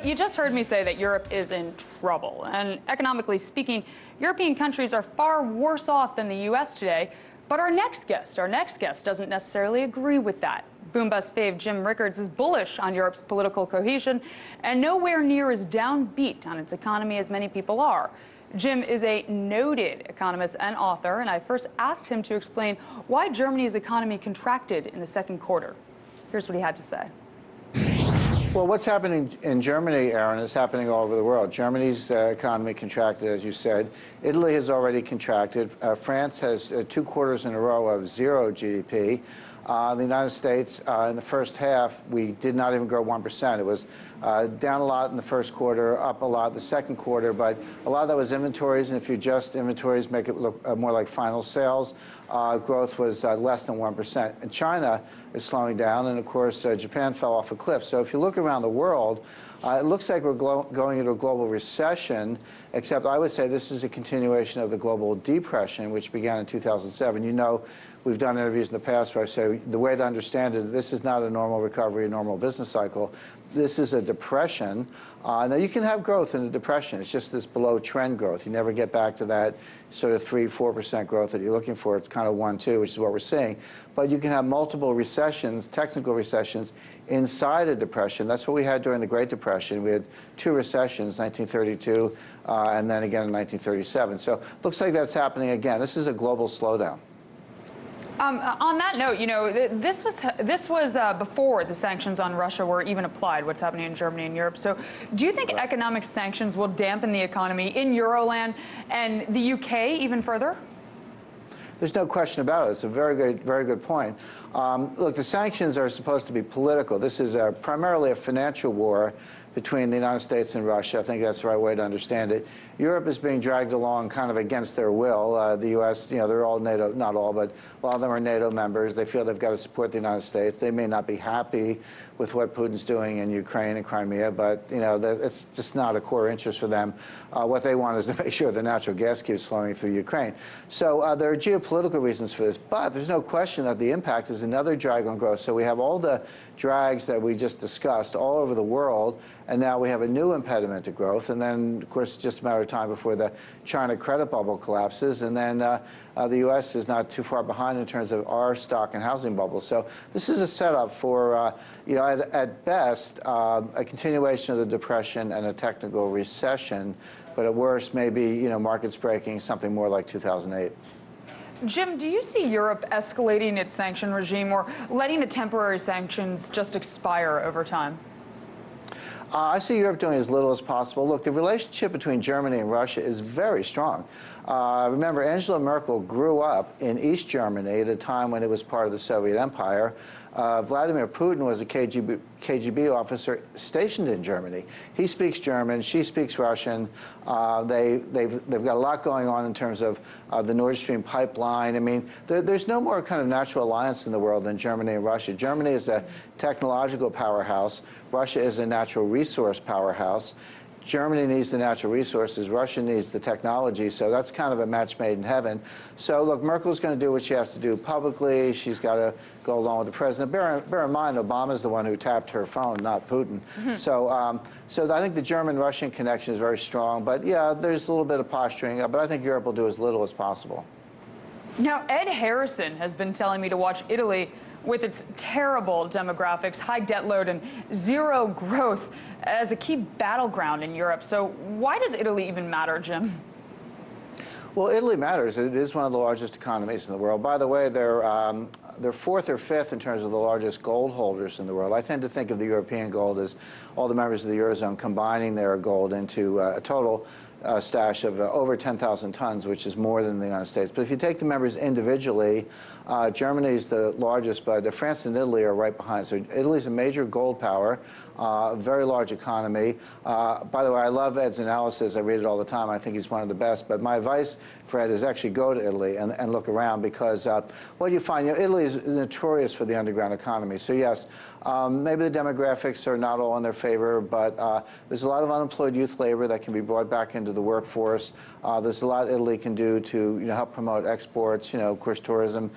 you just heard me say that Europe is in trouble. And economically speaking, European countries are far worse off than the U.S. today. But our next guest doesn't necessarily agree with that. Boom Bust fave Jim Rickards is bullish on Europe's political cohesion and nowhere near as downbeat on its economy as many people are. Jim is a noted economist and author, and I first asked him to explain why Germany's economy contracted in the second quarter. Here's what he had to say. Well, what's happening in Germany, Aaron, is happening all over the world. Germany's economy contracted, as you said. Italy has already contracted. France has 2 quarters in a row of 0 GDP. The United States, in the first half, we did not even grow 1%. It was down a lot in the first quarter, up a lot in the second quarter, but a lot of that was inventories, and if you adjust inventories, make it look more like final sales, growth was less than 1%. And China is slowing down, and of course, Japan fell off a cliff. So if you look around the world, it looks like we're going into a global recession, except I would say this is a continuation of the global depression, which began in 2007. You know, we've done interviews in the past where I say the way to understand it, this is not a normal recovery, a normal business cycle. This is a depression. Now, you can have growth in a depression. It's just this below-trend growth. You never get back to that sort of 3–4% growth that you're looking for. It's kind of 1–2, which is what we're seeing. But you can have multiple recessions, technical recessions, inside a depression. That's what we had during the Great Depression. We had 2 recessions, 1932 and then again in 1937. So it looks like that's happening again. This is a global slowdown. On that note, you know, this was before the sanctions on Russia were even applied, what's happening in Germany and Europe. So do you think economic sanctions will dampen the economy in Euroland and the UK even further? There's no question about it. It's a very good point. Look, the sanctions are supposed to be political. This is primarily a financial war between the United States and Russia. I think that's the right way to understand it. Europe is being dragged along kind of against their will. The U.S., you know, they're all NATO, not all, but a lot of them are NATO members. They feel they've got to support the United States. They may not be happy with what Putin's doing in Ukraine and Crimea, but, you know, it's just not a core interest for them. What they want is to make sure the natural gas keeps flowing through Ukraine. So there are geopolitical reasons for this, but there's no question that the impact is another drag on growth. So we have all the drags that we just discussed all over the world, and now we have a new impediment to growth. And then, of course, it's just a matter of time before the China credit bubble collapses. And then the U.S. is not too far behind in terms of our stock and housing bubble. So this is a setup for, you know, at best, a continuation of the depression and a technical recession. But at worst, maybe, you know, markets breaking, something more like 2008. Jim, do you see Europe escalating its sanction regime or letting the temporary sanctions just expire over time? I see Europe doing as little as possible. Look, the relationship between Germany and Russia is very strong. Remember, Angela Merkel grew up in East Germany at a time when it was part of the Soviet Empire. Vladimir Putin was a KGB officer stationed in Germany. He speaks German, she speaks Russian. They've got a lot going on in terms of the Nord Stream pipeline. I mean, there's no more kind of natural alliance in the world than Germany and Russia. Germany is a technological powerhouse. Russia is a natural resource powerhouse. Germany needs the natural resources. Russia needs the technology. So that's kind of a match made in heaven. So, look, Merkel's going to do what she has to do publicly. She's got to go along with the president. Bear in mind, Obama's the one who tapped her phone, not Putin. Mm-hmm. So I think the German-Russian connection is very strong. But, yeah, there's a little bit of posturing. But I think Europe will do as little as possible. Now, Ed Harrison has been telling me to watch Italy with its terrible demographics, high debt load, and 0 growth as a key battleground in Europe. So why does Italy even matter, Jim? Well, Italy matters. It is one of the largest economies in the world. By the way, they're 4th or 5th in terms of the largest gold holders in the world. I tend to think of the European gold as all the members of the Eurozone combining their gold into a total stash of over 10,000 tons, which is more than the United States. But if you take the members individually, Germany is the largest, but France and Italy are right behind. So Italy's a major gold power, very large economy. By the way, I love Ed's analysis. I read it all the time. I think he's one of the best. But my advice for Ed is actually go to Italy and look around, because what you find, you know, Italy is notorious for the underground economy. So yes, maybe the demographics are not all in their favor, but there's a lot of unemployed youth labor that can be brought back into the workforce. There's a lot Italy can do to, you know, help promote exports. You know, of course, tourism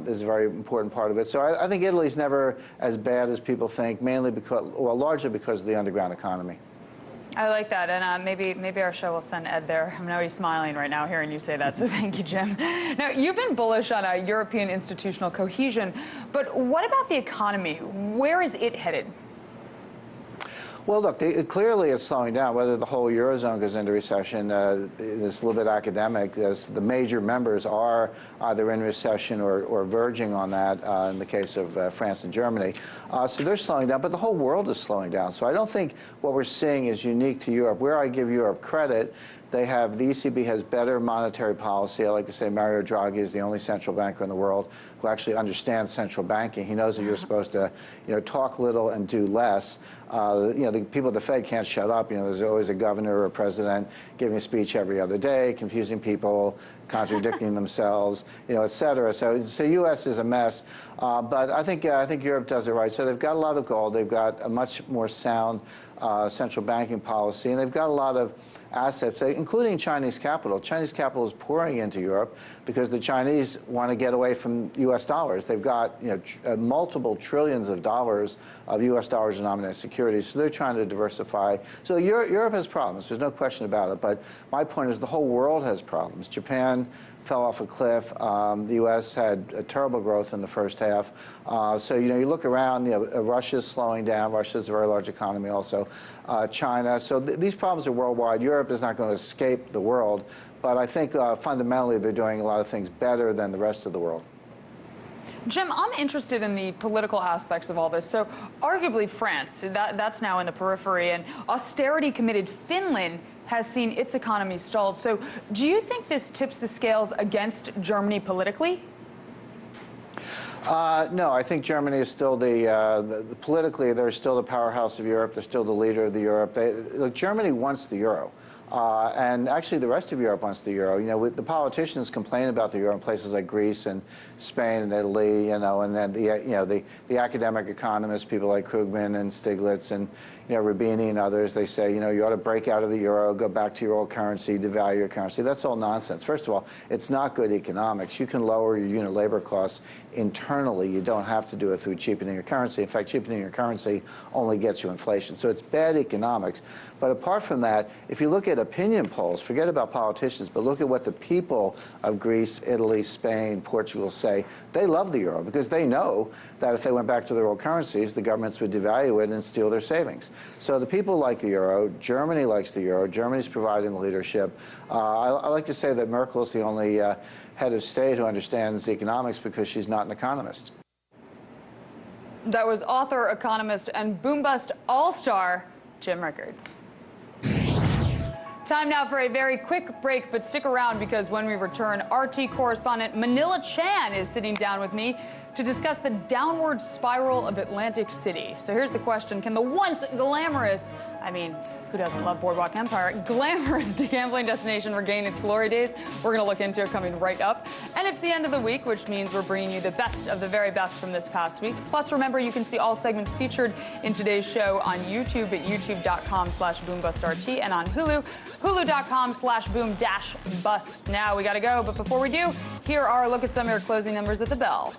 is a very important part of it. So I think Italy's never as bad as people think, mainly because, well, largely because of the underground economy. I like that, and maybe our show will send Ed there. I know he's smiling right now hearing you say that, so thank you, Jim. Now, you've been bullish on European institutional cohesion, but what about the economy? Where is it headed? Well, look, clearly it's slowing down. Whether the whole Eurozone goes into recession is a little bit academic. The major members are either in recession or verging on that in the case of France and Germany. So they're slowing down, but the whole world is slowing down. So I don't think what we're seeing is unique to Europe. Where I give Europe credit, the ECB has better monetary policy. I like to say Mario Draghi is the only central banker in the world who actually understands central banking. He knows that you're supposed to, talk little and do less. The people at the Fed can't shut up. There's always a governor or a president giving a speech every other day, confusing people, contradicting themselves, et cetera. So U.S. is a mess. But I think Europe does it right. So they've got a lot of gold. They've got a much more sound central banking policy, and they've got a lot of assets, including Chinese capital. Chinese capital is pouring into Europe because the Chinese want to get away from U.S. dollars. They've got multiple trillions of dollars of U.S. dollars denominated securities, so they're trying to diversify. So Europe has problems. There's no question about it. But my point is the whole world has problems. Japan fell off a cliff. The U.S. had a terrible growth in the first half. So you look around. Russia's slowing down. Russia's a very large economy also. China. So these problems are worldwide. Europe is not going to escape the world, but I think fundamentally they're doing a lot of things better than the rest of the world. Jim, I'm interested in the political aspects of all this. So arguably France, that's now in the periphery, and austerity-committed Finland has seen its economy stalled. So do you think this tips the scales against Germany politically? No, I think Germany is still politically, they're still the powerhouse of Europe. They're still the leader of the Europe. Look, Germany wants the euro. And actually, the rest of Europe wants the euro. The politicians complain about the euro in places like Greece and Spain and Italy, and then the academic economists, people like Krugman and Stiglitz and Rubini and others, they say, you ought to break out of the euro, go back to your old currency, devalue your currency. That's all nonsense. First of all, it's not good economics. You can lower your unit labor costs internally. You don't have to do it through cheapening your currency. In fact, cheapening your currency only gets you inflation. So it's bad economics. But apart from that, if you look at opinion polls, forget about politicians, but look at what the people of Greece, Italy, Spain, Portugal say. They love the euro because they know that if they went back to their old currencies, the governments would devalue it and steal their savings. So the people like the euro. Germany likes the euro. Germany's providing the leadership. I like to say that Merkel is the only head of state who understands economics because she's not an economist. That was author, economist, and boom bust all-star Jim Rickards. Time now for a very quick break, but stick around because when we return, RT correspondent Manila Chan is sitting down with me to discuss the downward spiral of Atlantic City. So here's the question: can the once glamorous, who doesn't love Boardwalk Empire, glamorous gambling destination regain its glory days? We're going to look into it coming right up. And it's the end of the week, which means we're bringing you the best of the very best from this past week. Plus, remember, you can see all segments featured in today's show on YouTube at youtube.com/boombustrt and on Hulu, hulu.com/boom-bust. Now we got to go, but before we do, here are a look at some of your closing numbers at the bell.